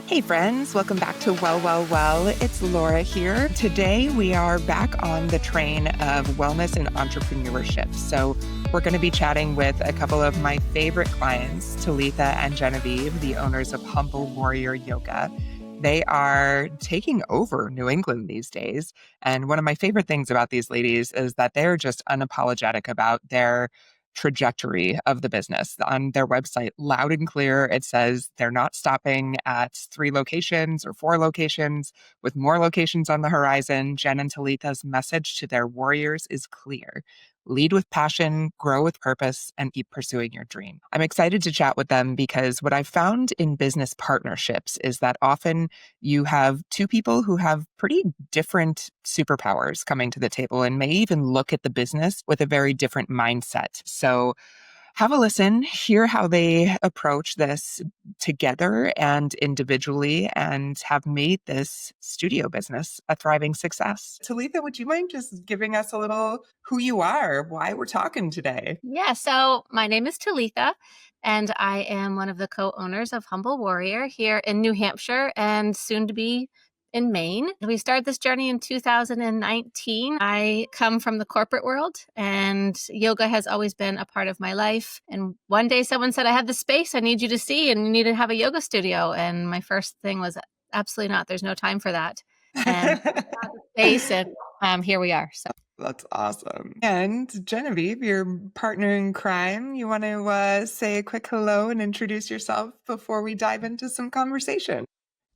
Hey friends, welcome back to Well. It's Laura here. Today we are back on the train of wellness and entrepreneurship. So we're going to be chatting with a couple of my favorite clients, Talitha and Genevieve, the owners of Humble Warrior Yoga. They are taking over New England these days. And one of my favorite things about these ladies is that they're just unapologetic about their trajectory of the business. On their website, loud and clear, it says they're not stopping at 3 locations or 4 locations, with more locations on the horizon. Jen and Talitha's message to their warriors is clear. Lead with passion, grow with purpose, and keep pursuing your dream. I'm excited to chat with them because what I've found in business partnerships is that often you have two people who have pretty different superpowers coming to the table and may even look at the business with a very different mindset. So have a listen, hear how they approach this together and individually, and have made this studio business a thriving success. Talitha, would you mind just giving us a little who you are, why we're talking today? Yeah, so my name is Talitha, and I am one of the co-owners of Humble Warrior here in New Hampshire and soon to be in Maine. We started this journey in 2019. I come from the corporate world, and yoga has always been a part of my life. And one day someone said, I have the space I need you to see, and you need to have a yoga studio. And my first thing was, absolutely not. There's no time for that. And space, and here we are. So. That's awesome. And Genevieve, your partner in crime, you want to say a quick hello and introduce yourself before we dive into some conversation?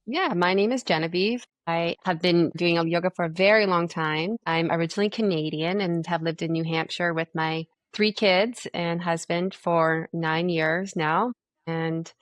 Yeah, my name is Genevieve. I have been doing yoga for a very long time. I'm originally Canadian and have lived in New Hampshire with my 3 kids and husband for 9 years now, and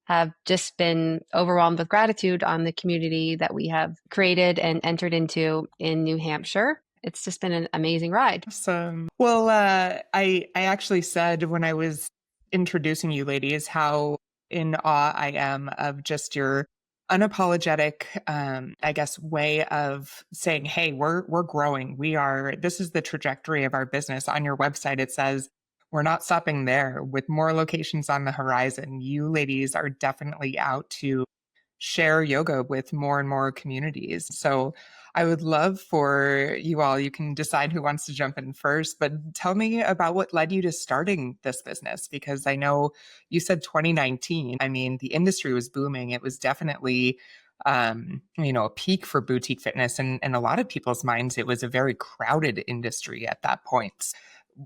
have just been overwhelmed with gratitude on the community that we have created and entered into in New Hampshire. It's just been an amazing ride. Awesome. Well, I actually said when I was introducing you ladies how in awe I am of just your unapologetic, I guess, way of saying, hey, we're growing. This is the trajectory of our business. On your website, it says, we're not stopping there. With more locations on the horizon, you ladies are definitely out to share yoga with more and more communities. So I would love for you all, you can decide who wants to jump in first, but tell me about what led you to starting this business, because I know you said 2019. I mean, the industry was booming. It was definitely, a peak for boutique fitness. And in a lot of people's minds, it was a very crowded industry at that point.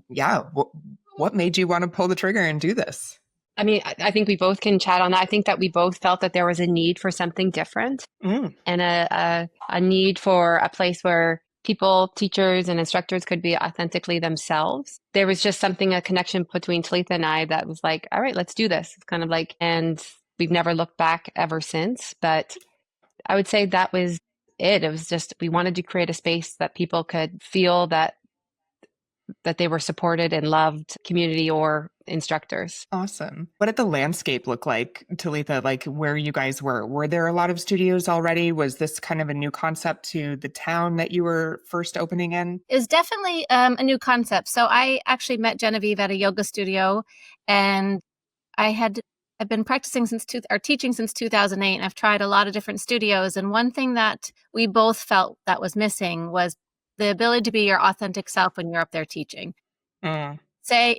Yeah. What made you want to pull the trigger and do this? I mean, I think we both can chat on that. I think that we both felt that there was a need for something different and a need for a place where people, teachers, and instructors could be authentically themselves. There was just something, a connection between Talitha and I that was like, all right, let's do this. It's kind of like, and we've never looked back ever since. But I would say that was it. It was just, we wanted to create a space that people could feel that they were supported and loved, community or instructors. Awesome. What did the landscape look like, Talitha, like where you guys were? Were there a lot of studios already? Was this kind of a new concept to the town that you were first opening in? It was definitely a new concept. So I actually met Genevieve at a yoga studio, and I've been practicing teaching since 2008, and I've tried a lot of different studios. And one thing that we both felt that was missing was the ability to be your authentic self when you're up there teaching. Say,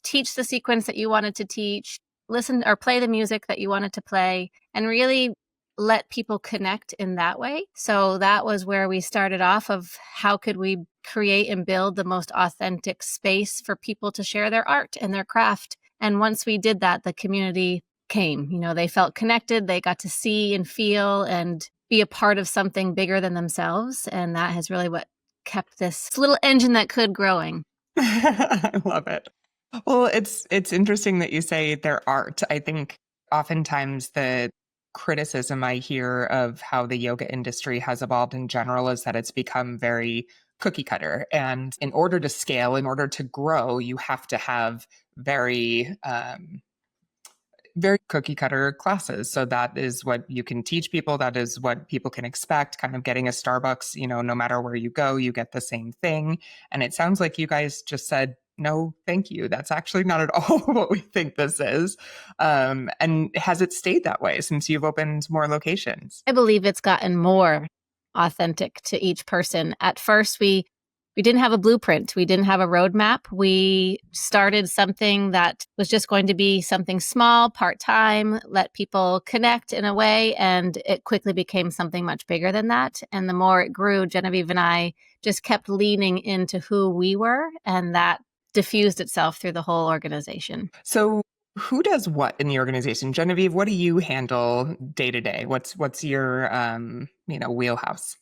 teach the sequence that you wanted to teach, listen or play the music that you wanted to play, and really let people connect in that way. So that was where we started off of how could we create and build the most authentic space for people to share their art and their craft. And once we did that, the community came. They felt connected, they got to see and feel and be a part of something bigger than themselves. And that has really what kept this little engine that could growing. I love it. Well, it's interesting that you say their art. I think oftentimes the criticism I hear of how the yoga industry has evolved in general is that it's become very cookie cutter. And in order to scale, in order to grow, you have to have very cookie cutter classes. So that is what you can teach people. That is what people can expect, kind of getting a Starbucks, no matter where you go, you get the same thing. And it sounds like you guys just said, no, thank you. That's actually not at all what we think this is. And has it stayed that way since you've opened more locations? I believe it's gotten more authentic to each person. At first, we didn't have a blueprint. We didn't have a roadmap. We started something that was just going to be something small, part-time, let people connect in a way, and it quickly became something much bigger than that. And the more it grew, Genevieve and I just kept leaning into who we were, and that diffused itself through the whole organization. So who does what in the organization? Genevieve, what do you handle day to day? What's your wheelhouse?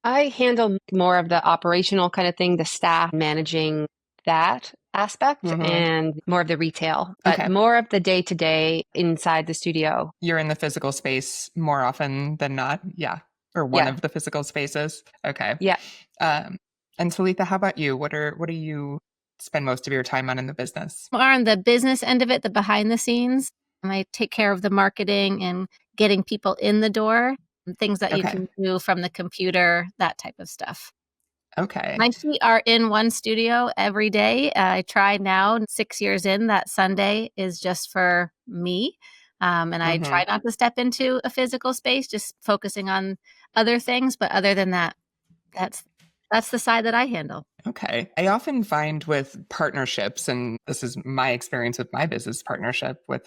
I handle more of the operational kind of thing, the staff managing that aspect, and more of the retail, but more of the day-to-day inside the studio. You're in the physical space more often than not? Yeah. Or one of the physical spaces? Okay. Yeah. And Talitha, how about you? What do you spend most of your time on in the business? More on the business end of it, the behind the scenes. I take care of the marketing and getting people in the door, and things that you can do from the computer, that type of stuff. Okay. My feet are in one studio every day. I try now, 6 years in, that Sunday is just for me. And I try not to step into a physical space, just focusing on other things. But other than that, that's the side that I handle. Okay. I often find with partnerships, and this is my experience with my business partnership with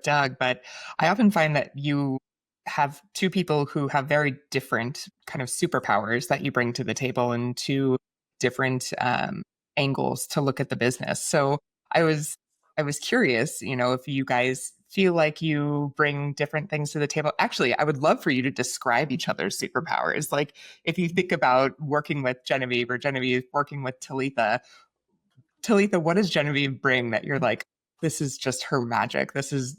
Doug, but I often find that you have two people who have very different kind of superpowers that you bring to the table and two different angles to look at the business. So I was curious, if you guys feel like you bring different things to the table. Actually, I would love for you to describe each other's superpowers. Like if you think about working with Genevieve or Genevieve working with Talitha, what does Genevieve bring that you're like, this is just her magic. This is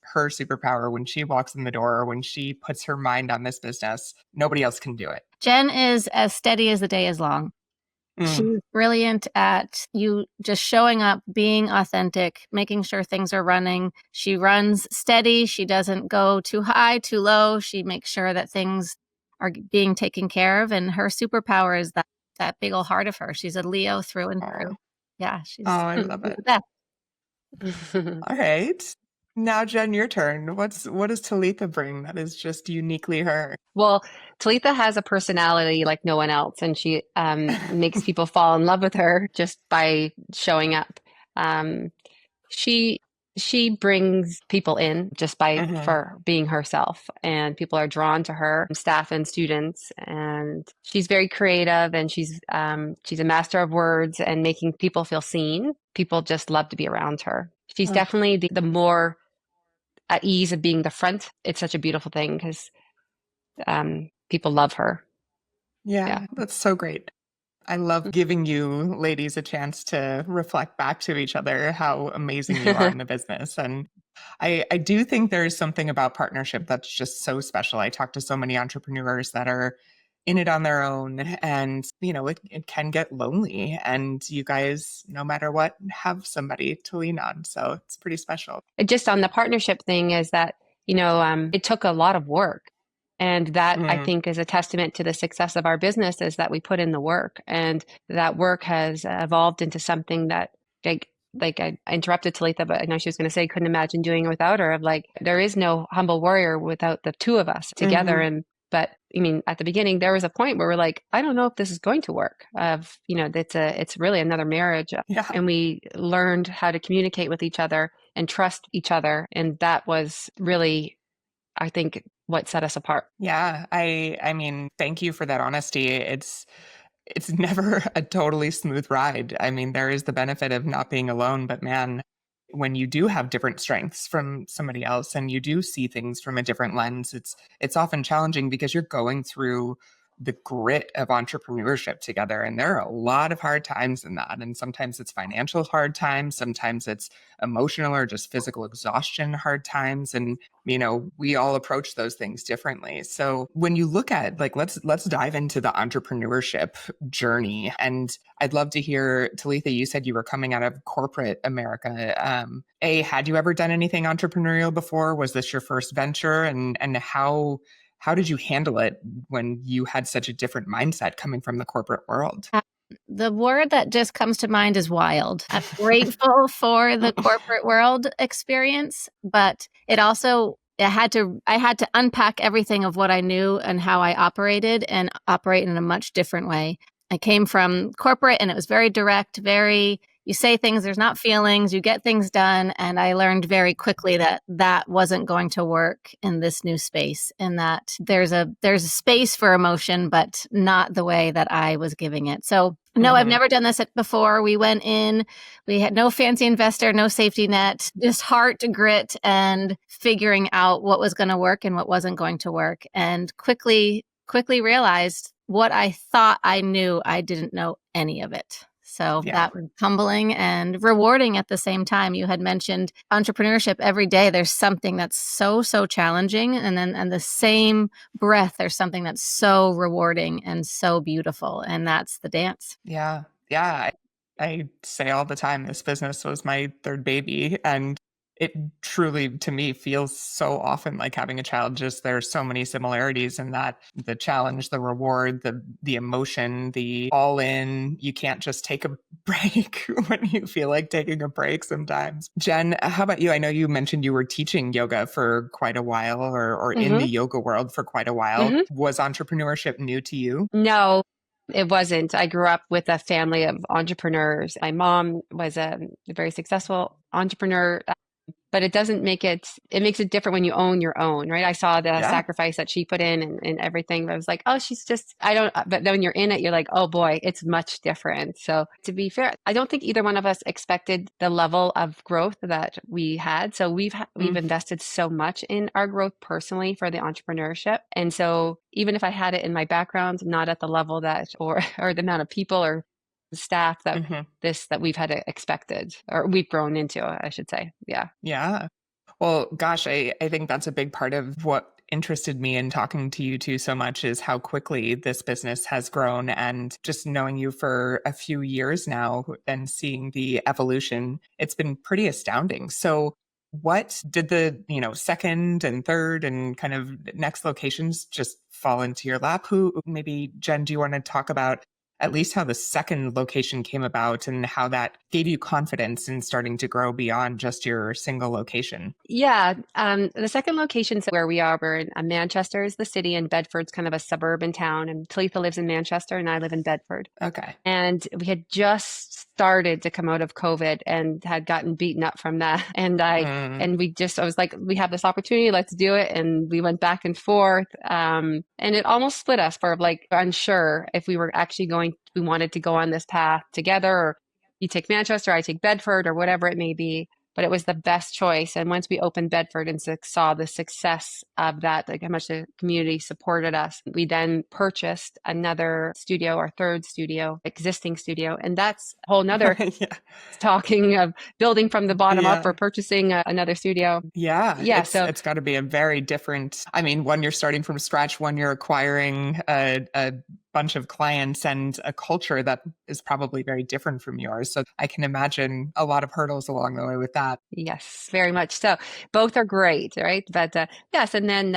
her superpower when she walks in the door or when she puts her mind on this business. Nobody else can do it. Jen is as steady as the day is long. She's brilliant at you just showing up, being authentic, making sure things are running. She runs steady. She doesn't go too high, too low. She makes sure that things are being taken care of. And her superpower is that big old heart of her. She's a Leo through and through. Yeah, she's I love it. the best. All right. Now, Jen, your turn. What does Talitha bring that is just uniquely her? Well, Talitha has a personality like no one else, and she makes people fall in love with her just by showing up. She brings people in just by for being herself, and people are drawn to her, staff and students. And she's very creative, and she's a master of words and making people feel seen. People just love to be around her. She's definitely the more at ease of being the front. It's such a beautiful thing because people love her. Yeah, that's so great. I love giving you ladies a chance to reflect back to each other how amazing you are in the business. And I do think there's something about partnership that's just so special. I talk to so many entrepreneurs that are in it on their own, and it can get lonely, and you guys, no matter what, have somebody to lean on. So it's pretty special. Just on the partnership thing is that, it took a lot of work. And that I think is a testament to the success of our business, is that we put in the work, and that work has evolved into something that like I interrupted Talitha, but I know she was going to say, couldn't imagine doing it without her. Of like, there is no Humble Warrior without the two of us together. But I mean, at the beginning, there was a point where we're like, I don't know if this is going to work. It's really another marriage. Yeah. And we learned how to communicate with each other and trust each other. And that was really, I think, what set us apart. Yeah. I mean, thank you for that honesty. It's never a totally smooth ride. I mean, there is the benefit of not being alone, but man, when you do have different strengths from somebody else and you do see things from a different lens, it's often challenging because you're going through the grit of entrepreneurship together. And there are a lot of hard times in that. And sometimes it's financial hard times. Sometimes it's emotional or just physical exhaustion hard times. And, we all approach those things differently. So when you look at let's dive into the entrepreneurship journey. And I'd love to hear, Talitha, you said you were coming out of corporate America. Had you ever done anything entrepreneurial before? Was this your first venture? And how did you handle it when you had such a different mindset coming from the corporate world? The word that just comes to mind is wild. I'm grateful for the corporate world experience, but it also I had to unpack everything of what I knew and how I operated and operate in a much different way. I came from corporate and it was very direct, very you say things, there's not feelings, you get things done. And I learned very quickly that that wasn't going to work in this new space, and that there's a space for emotion, but not the way that I was giving it. So no, I've never done this before. We went in, we had no fancy investor, no safety net, just heart, grit, and figuring out what was going to work and what wasn't going to work. And quickly realized what I thought I knew, I didn't know any of it. So that was humbling and rewarding at the same time. You had mentioned entrepreneurship. Every day there's something that's so challenging. And then in the same breath, there's something that's so rewarding and so beautiful. And that's the dance. Yeah. Yeah. I say all the time, this business was my third baby. And it truly, to me, feels so often like having a child. Just there's so many similarities in that: the challenge, the reward, the emotion, the all in. You can't just take a break when you feel like taking a break sometimes. Jen, how about you? I know you mentioned you were teaching yoga for quite a while, or in the yoga world for quite a while. Was entrepreneurship new to you? No, it wasn't. I grew up with a family of entrepreneurs. My mom was a very successful entrepreneur. But it doesn't make it makes it different when you own your own, right? I saw the sacrifice that she put in and everything. But I was like, oh, she's just, but then when you're in it, you're like, oh boy, it's much different. So to be fair, I don't think either one of us expected the level of growth that we had. So we've invested so much in our growth personally for the entrepreneurship. And so even if I had it in my background, not at the level that, or the amount of people or staff that that we've had expected, or we've grown into, I should say. Yeah. Well, gosh, I think that's a big part of what interested me in talking to you two so much, is how quickly this business has grown. And just knowing you for a few years now and seeing the evolution, it's been pretty astounding. So what did the, second and third and kind of next locations just fall into your lap? Maybe Jen, do you want to talk about at least how the second location came about and how that gave you confidence in starting to grow beyond just your single location? Yeah. The second location where we are, we're in Manchester is the city, and Bedford's kind of a suburban town. And Talitha lives in Manchester and I live in Bedford. Okay. And we had just started to come out of COVID and had gotten beaten up from that. And I was like, we have this opportunity, let's do it. And we went back and forth. And it almost split us for like unsure if we were actually we wanted to go on this path together, or you take Manchester, I take Bedford, or whatever it may be. But it was the best choice. And once we opened Bedford and saw the success of that, like how much the community supported us, we then purchased another studio, our third studio, existing studio. And that's a whole nother talking of building from the bottom up or purchasing another studio. Yeah. So it's got to be a very different, one, you're starting from scratch, one, you're acquiring a bunch of clients and a culture that is probably very different from yours. So I can imagine a lot of hurdles along the way with that. Yes, very much so. Both are great, right? But yes, and then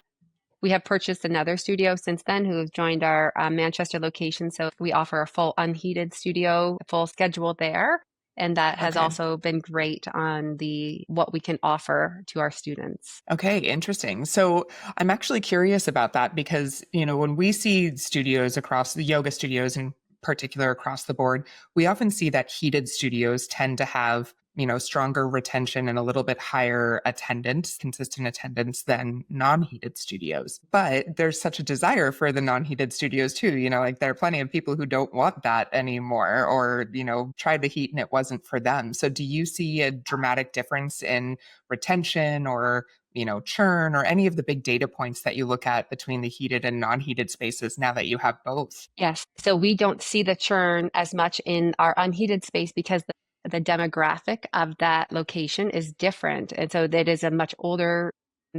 we have purchased another studio since then who has joined our Manchester location. So we offer a full unheated studio, full schedule there. And that has also been great on what we can offer to our students. Okay, interesting. So I'm actually curious about that because, when we see studios across the yoga studios in particular across the board, we often see that heated studios tend to have stronger retention and a little bit higher consistent attendance than non-heated studios. But there's such a desire for the non-heated studios too. Like there are plenty of people who don't want that anymore, or, tried the heat and it wasn't for them. So do you see a dramatic difference in retention or, churn, or any of the big data points that you look at between the heated and non-heated spaces now that you have both? Yes. So we don't see the churn as much in our unheated space because the demographic of that location is different. And so that is a much older,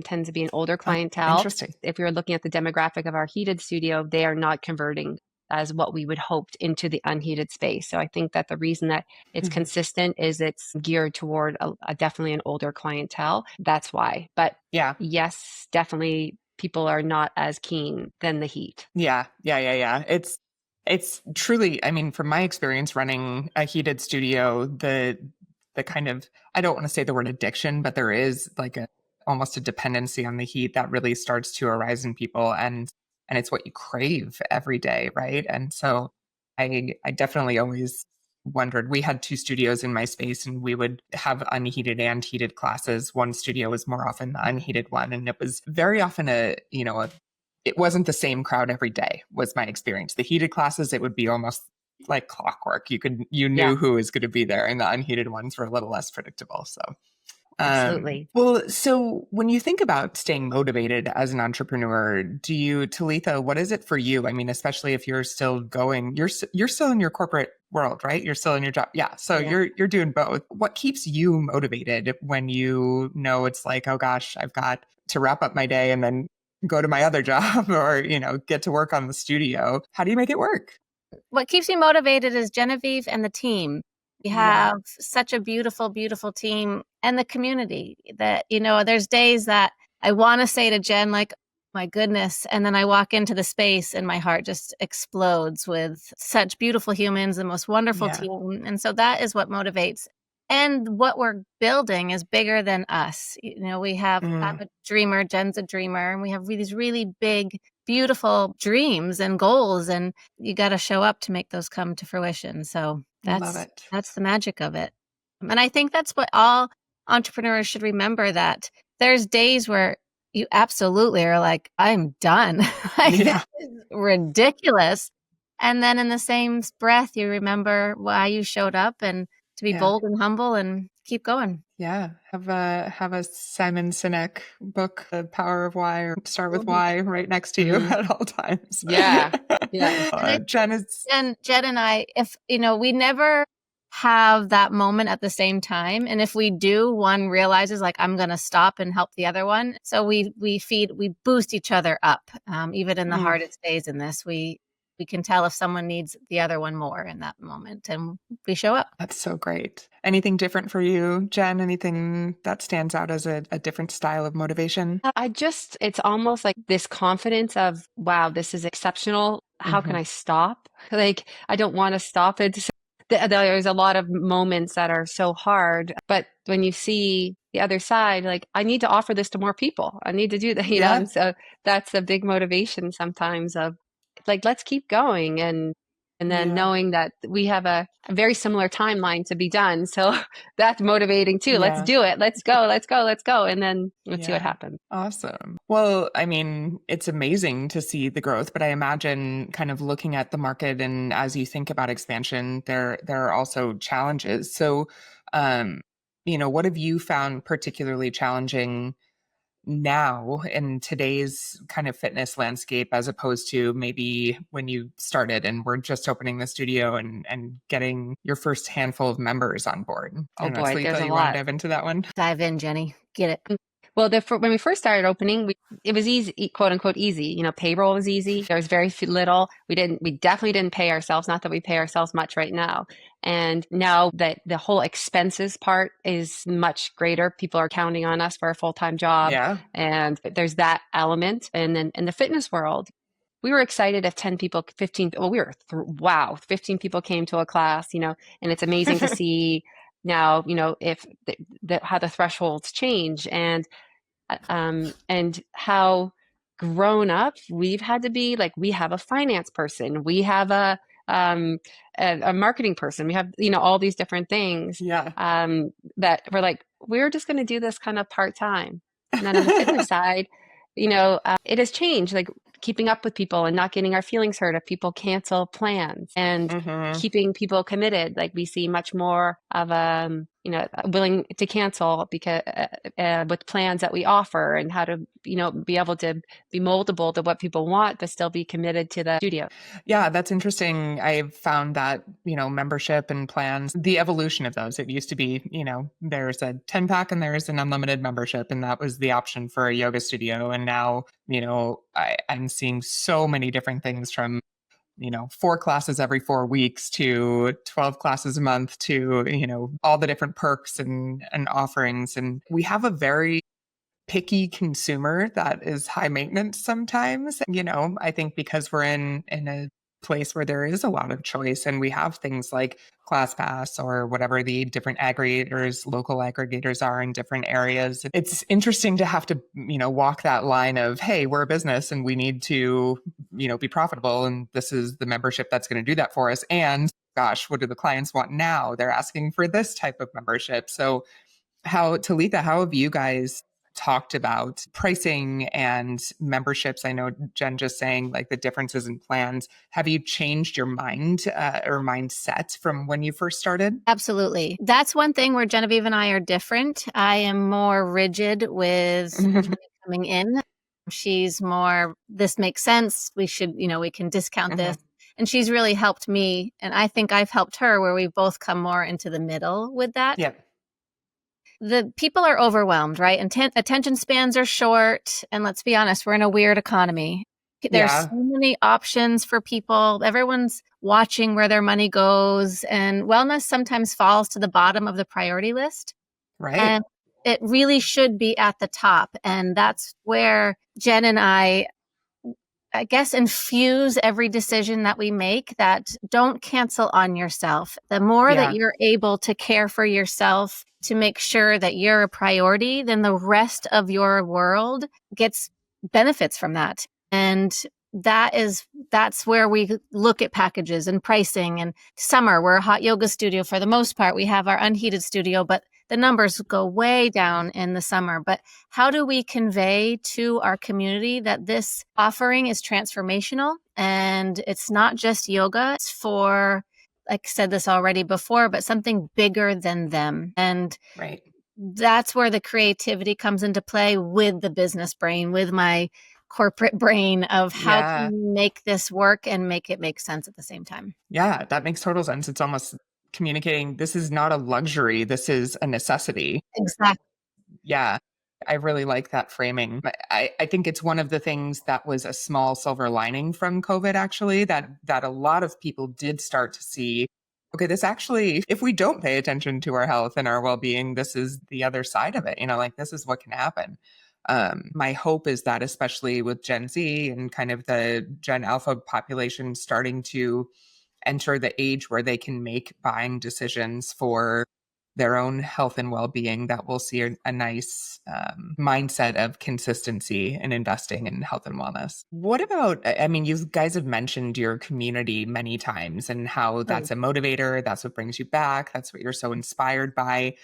tends to be an older clientele. Interesting. If you're looking at the demographic of our heated studio, they are not converting as what we would hoped into the unheated space. So I think that the reason that it's consistent is it's geared toward definitely an older clientele. That's why. But yes, definitely people are not as keen than the heat. Yeah. It's It's truly, I mean, from my experience running a heated studio, the kind of, I don't want to say the word addiction, but there is like almost a dependency on the heat that really starts to arise in people, and it's what you crave every day, right? And so I definitely always wondered. We had two studios in my space, and we would have unheated and heated classes. One studio was more often the unheated one, and it was very often it wasn't the same crowd every day, was my experience. The heated classes, it would be almost like clockwork. You knew who was going to be there, and the unheated ones were a little less predictable. So Absolutely. Well, so when you think about staying motivated as an entrepreneur, Talitha, what is it for you? I mean, especially if you're still going, you're still in your corporate world, right? You're still in your job. Yeah. So you're doing both. What keeps you motivated when you know it's like, oh gosh, I've got to wrap up my day and then go to my other job or, get to work on the studio? How do you make it work? What keeps me motivated is Genevieve and the team. We have such a beautiful, beautiful team, and the community that, there's days that I want to say to Jen, like, my goodness. And then I walk into the space and my heart just explodes with such beautiful humans, the most wonderful team. And so that is what motivates. And what we're building is bigger than us. We have, I'm a dreamer, Jen's a dreamer, and we have these really big, beautiful dreams and goals, and you got to show up to make those come to fruition. So that's the magic of it. And I think that's what all entrepreneurs should remember, that there's days where you absolutely are like, I'm done. This is ridiculous. And then in the same breath, you remember why you showed up, and to be bold and humble and keep going. Yeah. Have a Simon Sinek book, The Power of Why, or Start with Why, right next to you at all times. Yeah. Jen and I, if, we never have that moment at the same time. And if we do, one realizes like, I'm going to stop and help the other one. So we boost each other up. Even in the hardest days in this, we can tell if someone needs the other one more in that moment, and we show up. That's so great. Anything different for you, Jen? Anything that stands out as a different style of motivation? It's almost like this confidence of, wow, this is exceptional. How can I stop? Like, I don't want to stop it. There's a lot of moments that are so hard, but when you see the other side, like, I need to offer this to more people. I need to do that, know? And so that's a big motivation sometimes of, like, let's keep going. And then knowing that we have a very similar timeline to be done. So that's motivating too. Let's do it. Let's go. And then let's see what happens. Awesome. Well, I mean, it's amazing to see the growth, but I imagine kind of looking at the market, and as you think about expansion, there are also challenges. So, what have you found particularly challenging now in today's kind of fitness landscape, as opposed to maybe when you started and were just opening the studio and getting your first handful of members on board? Oh boy, Talitha, there's a you lot. want to dive into that one? Dive in, Jenny. Get it. Well, when we first started opening, it was easy, quote unquote, easy. Payroll was easy. There was very little. We definitely didn't pay ourselves. Not that we pay ourselves much right now. And now that the whole expenses part is much greater, people are counting on us for a full-time job. Yeah. And there's that element. And then in the fitness world, we were excited if 10 people, 15, wow, 15 people came to a class, and it's amazing to see now, if how the thresholds change, and how grown up we've had to be. Like, we have a finance person, we have a marketing person, we have, all these different things that we're like, we're just going to do this kind of part-time. And then on the fitness side, it has changed, like keeping up with people and not getting our feelings hurt if people cancel plans, and keeping people committed. Like, we see much more of willing to cancel because with plans that we offer, and how to be able to be moldable to what people want but still be committed to the studio. Yeah, that's interesting. I've found that membership and plans, the evolution of those, it used to be there's a 10-pack and there's an unlimited membership, and that was the option for a yoga studio. And now I'm seeing so many different things, from 4 classes every 4 weeks to 12 classes a month to, all the different perks and offerings. And we have a very picky consumer that is high maintenance sometimes. I think because we're in a place where there is a lot of choice and we have things like ClassPass or whatever the different aggregators, local aggregators are in different areas. It's interesting to have to, walk that line of, hey, we're a business and we need to, be profitable. And this is the membership that's going to do that for us. And gosh, what do the clients want now? They're asking for this type of membership. So Talitha, how have you guys talked about pricing and memberships? I know Jen just saying like the differences in plans. Have you changed your mind or mindset from when you first started? Absolutely. That's one thing where Genevieve and I are different. I am more rigid with coming in. She's more, this makes sense. We should, we can discount this. And she's really helped me. And I think I've helped her where we've both come more into the middle with that. Yeah. The people are overwhelmed, right? And attention spans are short. And let's be honest, we're in a weird economy. There's so many options for people. Everyone's watching where their money goes. And wellness sometimes falls to the bottom of the priority list. Right. And it really should be at the top. And that's where Jen and I guess, infuse every decision that we make, that don't cancel on yourself. The more that you're able to care for yourself, to make sure that you're a priority, then the rest of your world gets benefits from that. And that's where we look at packages and pricing. And summer, we're a hot yoga studio for the most part. We have our unheated studio, but the numbers go way down in the summer. But how do we convey to our community that this offering is transformational and it's not just yoga? It's for, like I said this already before, but something bigger than them. And that's where the creativity comes into play with the business brain, with my corporate brain of how can we make this work and make it make sense at the same time. Yeah, that makes total sense. It's almost communicating this is not a luxury, this is a necessity. Exactly. Yeah, I really like that framing. I think it's one of the things that was a small silver lining from COVID, actually, that a lot of people did start to see, okay, this actually, if we don't pay attention to our health and our well-being, this is the other side of it. Like this is what can happen. My hope is that especially with Gen Z and kind of the Gen Alpha population starting to enter the age where they can make buying decisions for their own health and well-being, that we'll see a nice mindset of consistency in investing in health and wellness. What about, I mean, you guys have mentioned your community many times and how that's a motivator, that's what brings you back, that's what you're so inspired by.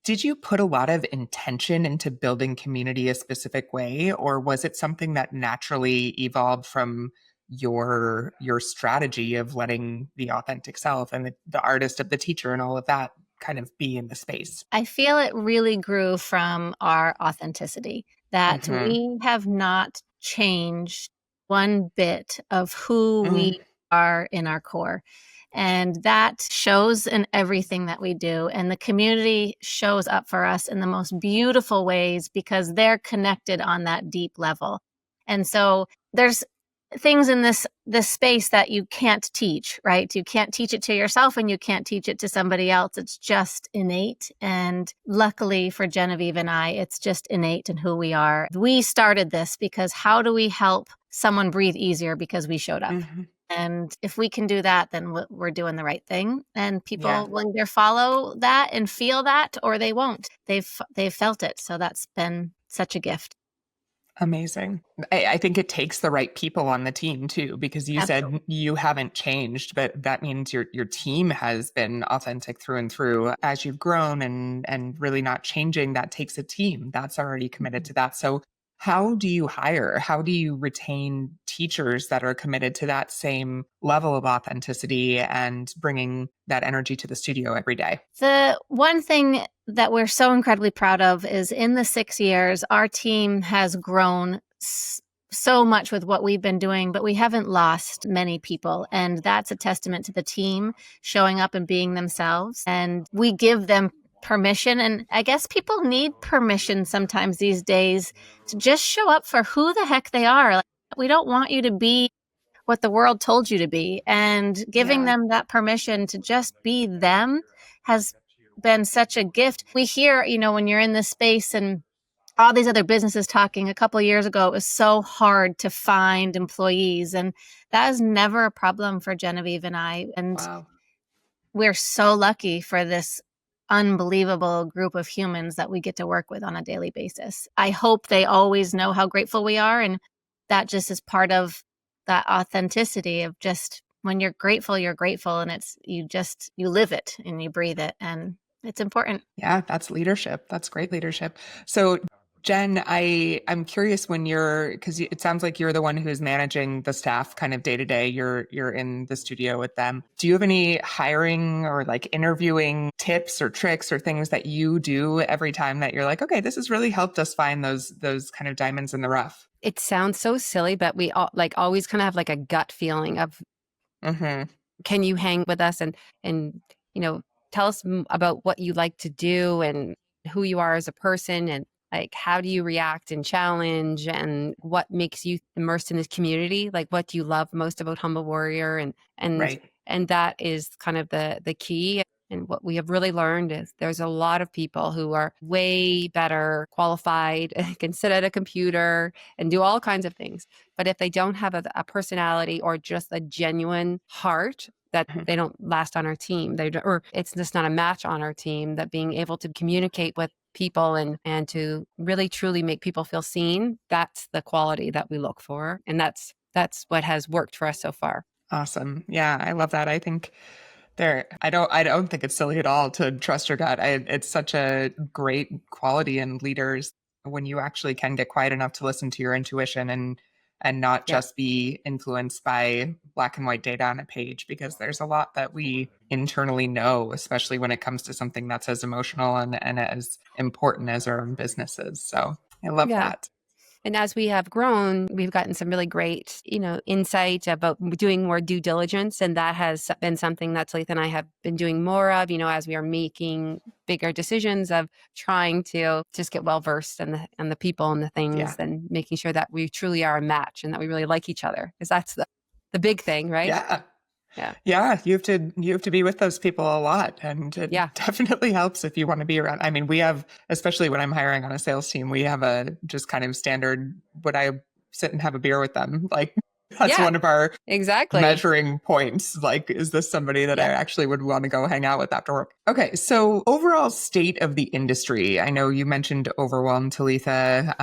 Did you put a lot of intention into building community a specific way, or was it something that naturally evolved from your strategy of letting the authentic self and the artist of the teacher and all of that kind of be in the space? I feel it really grew from our authenticity, that we have not changed one bit of who we are in our core. And that shows in everything that we do. And the community shows up for us in the most beautiful ways because they're connected on that deep level. And so there's things in this space that you can't teach, right? You can't teach it to yourself and you can't teach it to somebody else. It's just innate. And luckily for Genevieve and I, it's just innate in who we are. We started this because how do we help someone breathe easier because we showed up? And if we can do that, then we're doing the right thing. And people will either follow that and feel that, or they won't. They've felt it. So that's been such a gift. Amazing. I think it takes the right people on the team too, because you said you haven't changed, but that means your team has been authentic through and through. As you've grown and really not changing, that takes a team that's already committed to that. So how do you hire? How do you retain teachers that are committed to that same level of authenticity and bringing that energy to the studio every day? The one thing that we're so incredibly proud of is in the 6 years, our team has grown so much with what we've been doing, but we haven't lost many people. And that's a testament to the team showing up and being themselves. And we give them permission. And I guess people need permission sometimes these days to just show up for who the heck they are. Like, we don't want you to be what the world told you to be. And giving them that permission to just be them has been such a gift. We hear, when you're in this space and all these other businesses talking a couple of years ago, it was so hard to find employees. And that was never a problem for Genevieve and I. And Wow. we're so lucky for this unbelievable group of humans that we get to work with on a daily basis. I hope they always know how grateful we are. And that just is part of that authenticity of just when you're grateful, and it's you live it and you breathe it. And it's important. Yeah, that's leadership. That's great leadership. So Jen, I'm curious when because it sounds like you're the one who's managing the staff kind of day to day. You're in the studio with them. Do you have any hiring or like interviewing tips or tricks or things that you do every time that you're like, okay, this has really helped us find those kind of diamonds in the rough? It sounds so silly, but we all like always kind of have like a gut feeling of, can you hang with us and tell us about what you like to do and who you are as a person, and like how do you react and challenge, and what makes you immersed in this community, like what do you love most about Humble Warrior, and Right. and that is kind of the key. And what we have really learned is there's a lot of people who are way better qualified, can sit at a computer and do all kinds of things. But if they don't have a personality or just a genuine heart, that they don't last on our team. Or it's just not a match on our team. That being able to communicate with people and to really truly make people feel seen, that's the quality that we look for. And that's what has worked for us so far. Awesome. Yeah, I love that. I think I don't think it's silly at all to trust your gut. It's such a great quality in leaders when you actually can get quiet enough to listen to your intuition and not just be influenced by black and white data on a page, because there's a lot that we internally know, especially when it comes to something that's as emotional and as important as our own businesses. So I love that. And as we have grown, we've gotten some really great, insight about doing more due diligence. And that has been something that Talitha and I have been doing more of, as we are making bigger decisions, of trying to just get well versed in the people and the things, and making sure that we truly are a match and that we really like each other. Because that's the big thing, right? Yeah. You have to be with those people a lot. And it definitely helps if you want to be around. I mean, we have, especially when I'm hiring on a sales team, we have a just kind of standard, would I sit and have a beer with them? Like that's one of our measuring points. Like, is this somebody that I actually would want to go hang out with after work? Okay. So overall state of the industry. I know you mentioned overwhelm, Talitha.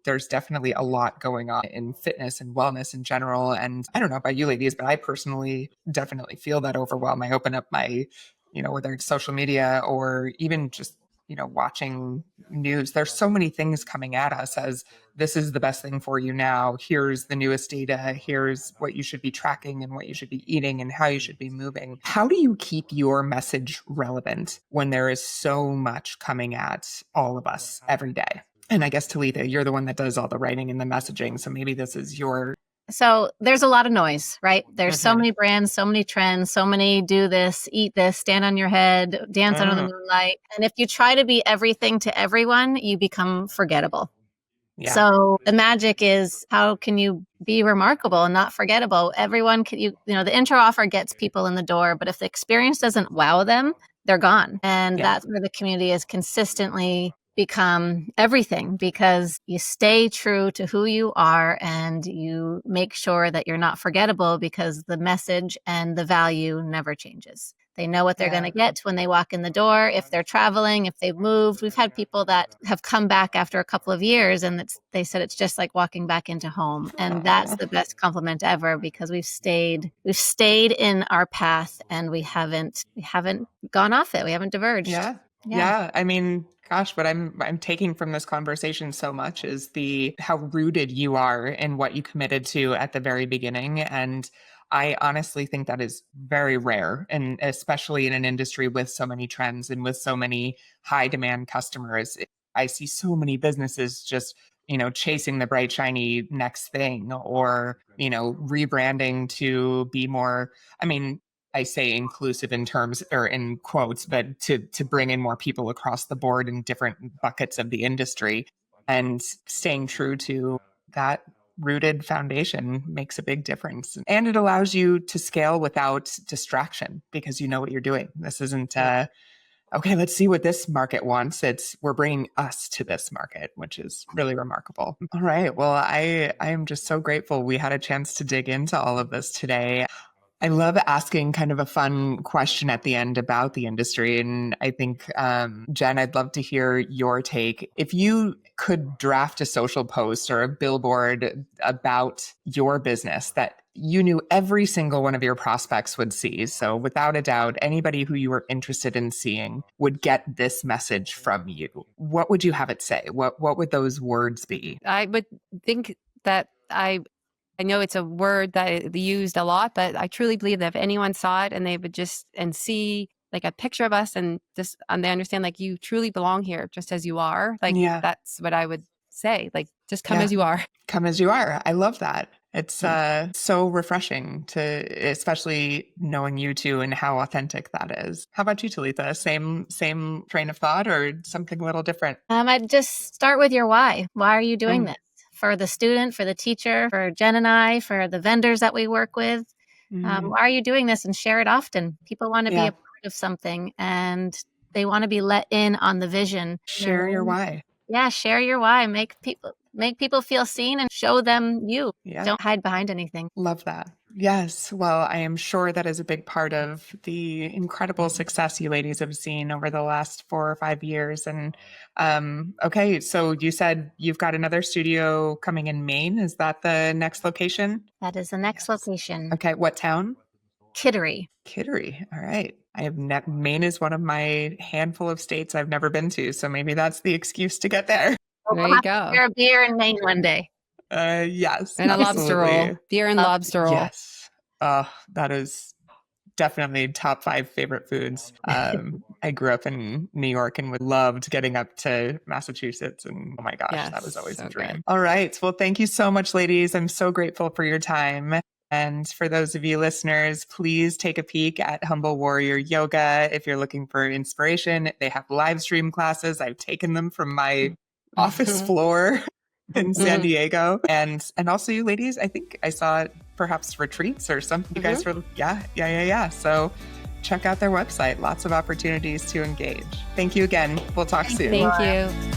There's definitely a lot going on in fitness and wellness in general. And I don't know about you ladies, but I personally definitely feel that overwhelm. I open up my, whether it's social media or even just watching news, there's so many things coming at us as this is the best thing for you now. Here's the newest data. Here's what you should be tracking and what you should be eating and how you should be moving. How do you keep your message relevant when there is so much coming at all of us every day? And I guess, Talitha, you're the one that does all the writing and the messaging. So maybe this is your... So there's a lot of noise, right? There's so many brands, so many trends, so many do this, eat this, stand on your head, dance under the moonlight. And if you try to be everything to everyone, you become forgettable. Yeah. So the magic is, how can you be remarkable and not forgettable? Everyone can, the intro offer gets people in the door, but if the experience doesn't wow them, they're gone. And that's where the community has consistently become everything, because you stay true to who you are and you make sure that you're not forgettable, because the message and the value never changes. They know what they're going to get when they walk in the door. If they're traveling, if they've moved, we've had people that have come back after a couple of years and they said it's just like walking back into home. And that's the best compliment ever, because we've stayed in our path and we haven't gone off it. We haven't diverged. Yeah. I mean, gosh, what I'm taking from this conversation so much is how rooted you are in what you committed to at the very beginning. And I honestly think that is very rare, and especially in an industry with so many trends and with so many high demand customers. I see so many businesses just, chasing the bright, shiny next thing, or, rebranding to be more, I mean, I say inclusive in terms or in quotes, but to bring in more people across the board in different buckets of the industry, and staying true to that rooted foundation makes a big difference. And it allows you to scale without distraction, because you know what you're doing. This isn't okay, let's see what this market wants. We're bringing us to this market, which is really remarkable. All right. Well, I am just so grateful we had a chance to dig into all of this today. I love asking kind of a fun question at the end about the industry. And I think, Jen, I'd love to hear your take. If you could draft a social post or a billboard about your business that you knew every single one of your prospects would see, so without a doubt, anybody who you were interested in seeing would get this message from you, what would you have it say? What would those words be? I would think that I know it's a word that is used a lot, but I truly believe that if anyone saw it and they would just and see like a picture of us and they understand like you truly belong here just as you are, like that's what I would say. Like just come as you are. Come as you are. I love that. It's so refreshing to, especially knowing you two and how authentic that is. How about you, Talitha? Same train of thought or something a little different? I'd just start with your why. Why are you doing this? For the student, for the teacher, for Jen and I, for the vendors that we work with. Why are you doing this? And share it often. People want to be a part of something and they want to be let in on the vision. Share your why. Yeah, share your why. Make people feel seen and show them you. Don't hide behind anything. Love that. Yes. Well, I am sure that is a big part of the incredible success you ladies have seen over the last 4 or 5 years. And okay, so you said you've got another studio coming in Maine. Is that the next location? That is the next location. Okay. What town? Kittery. Kittery. All right. Maine is one of my handful of states I've never been to. So maybe that's the excuse to get there. There you go. Share a beer in Maine one day. Yes. And absolutely. A lobster roll. Beer and lobster roll. Yes. That is definitely top 5 favorite foods. I grew up in New York and loved getting up to Massachusetts. And oh my gosh, that was always a dream. Good. All right. Well, thank you so much, ladies. I'm so grateful for your time. And for those of you listeners, please take a peek at Humble Warrior Yoga. If you're looking for inspiration, they have live stream classes. I've taken them from my office floor in San Diego. And also you ladies, I think I saw perhaps retreats or something. You guys were, yeah. So check out their website. Lots of opportunities to engage. Thank you again. We'll talk soon. Thank you.